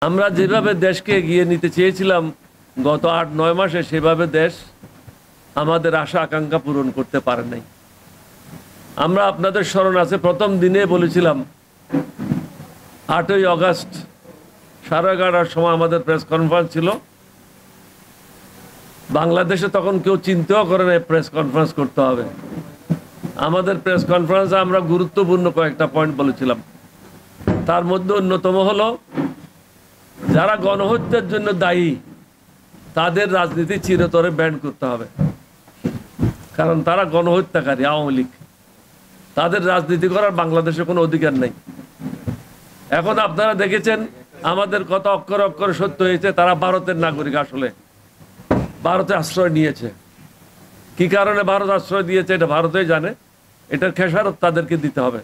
আমরা যেভাবে দেশকে এগিয়ে নিতে চেয়েছিলাম গত ৮-৯ মাসে, সেভাবে দেশ আমাদের আশা আকাঙ্ক্ষা পূরণ করতে পারে নাই। আমরা আপনাদের স্মরণ আছে, প্রথম দিনে বলেছিলাম ৮ই আগস্ট 11:30টার সময় আমাদের প্রেস কনফারেন্স ছিল। বাংলাদেশে তখন কেউ চিন্তাও করে না প্রেস কনফারেন্স করতে হবে। আমাদের প্রেস কনফারেন্সে আমরা গুরুত্বপূর্ণ কয়েকটা পয়েন্ট বলেছিলাম। তার মধ্যে অন্যতম হলো, যারা গণহত্যার জন্য দায়ী তাদের রাজনীতি চিরতরে ব্যান করতে হবে, কারণ তারা গণহত্যাকারী। আওয়ামী লীগ, তাদের রাজনীতি করার বাংলাদেশে কোনো অধিকার নেই। এখন আপনারা দেখেছেন আমাদের কথা অক্ষরে অক্ষরে সত্য হয়েছে, তারা ভারতের নাগরিক। আসলে ভারতে আশ্রয় নিয়েছে। কি কারণে ভারত আশ্রয় দিয়েছে এটা ভারতেই জানে, এটার খেসারত তাদেরকে দিতে হবে।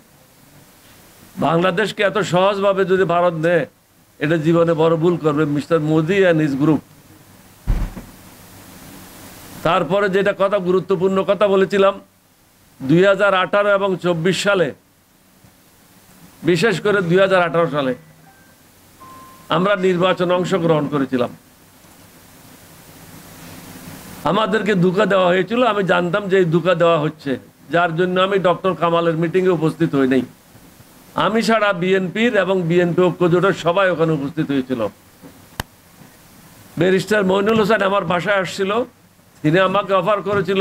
বাংলাদেশকে এত সহজভাবে যদি ভারত নেয়, এটা জীবনে বড় ভুল করবে mister Modi and his group. তারপরে যেটা কথা, গুরুত্বপূর্ণ কথা বলেছিলাম, 2018 এবং 24 সালে, বিশেষ করে 2018 সালে আমরা নির্বাচনে অংশগ্রহণ করেছিলাম। আমাদেরকে ধোঁকা দেওয়া হয়েছিল। আমি জানতাম যে এই ধোঁকা দেওয়া হচ্ছে, যার জন্য আমি ডক্টর কামালের মিটিংয়ে উপস্থিত হই নাই। আমি ছাড়া বিএনপির এবং বিএনপি ঐক্য জোটের সবাই ওখানে উপস্থিত হয়েছিল। ব্যারিস্টার মইনুল হোসেন আমার বাসায় আসছিল। তিনি আমাকে অফার করেছিল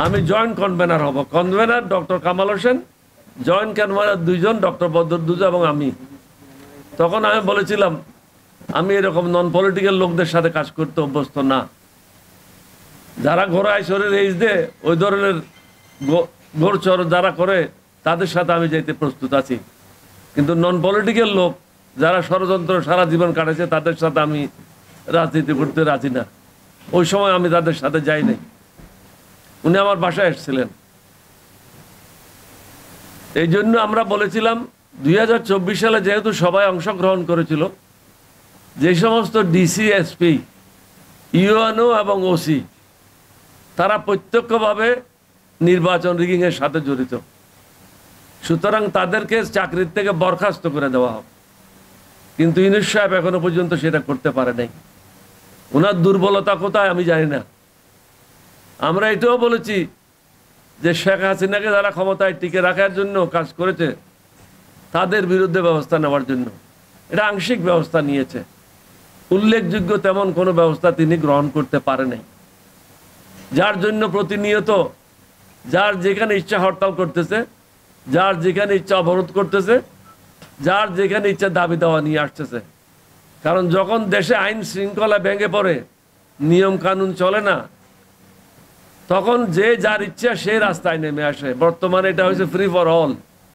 আমি জয়েন্ট কনভেনার হব। Convener doctor Kamal Hossain, joint convener দুইজন, ডক্টর বদরুদ্দোজা এবং আমি। তখন আমি বলেছিলাম আমি এরকম নন পলিটিক্যাল লোকদের সাথে কাজ করতে অভ্যস্ত না। যারা ঘোড়ায় শরীর রেজ দেয়, ওই ধরনের ঘোরচর যারা করে, তাদের সাথে আমি যেতে প্রস্তুত আছি। কিন্তু নন পলিটিক্যাল লোক যারা ষড়যন্ত্র সারা জীবন কাটাচ্ছে, তাদের সাথে আমি রাজনীতি করতে রাজি না। ওই সময় আমি তাদের সাথে যাই নাই। উনি আমার বাসায় এসেছিলেন। এই জন্য আমরা বলেছিলাম 2024 সালে যেহেতু সবাই অংশগ্রহণ করেছিল, যে সমস্ত ডিসি, এসপি, ইউএনও এবং ওসি, তারা প্রত্যক্ষভাবে নির্বাচন রিগিংয়ের সাথে জড়িত। সুতরাং তাদেরকে চাকরির থেকে বরখাস্ত করে দেওয়া হবে। কিন্তু ইউনূস সাহেব এখনো পর্যন্ত সেটা করতে পারে নাই। ওনার দুর্বলতা কোথায় আমি জানি না। আমরা এটাও বলেছি যে শেখ হাসিনাকে যারা ক্ষমতায় টিকে রাখার জন্য কাজ করেছে, তাদের বিরুদ্ধে ব্যবস্থা নেওয়ার জন্য। এটা আংশিক ব্যবস্থা নিয়েছে, উল্লেখযোগ্য তেমন কোনো ব্যবস্থা তিনি গ্রহণ করতে পারে নাই। যার জন্য প্রতিনিয়ত যার যেখানে ইচ্ছা হরতাল করতেছে, যার যেখানে ইচ্ছা অবরোধ করতেছে, যার যেখানে ইচ্ছা দাবি দেওয়া নিয়ে আসতেছে। কারণ যখন দেশে আইন শৃঙ্খলা ভেঙে পড়ে, নিয়ম কানুন চলে না, তখন যে যার ইচ্ছা সে রাস্তায় নেমে আসে। বর্তমানে এটা হয়েছে ফ্রি ফর অল।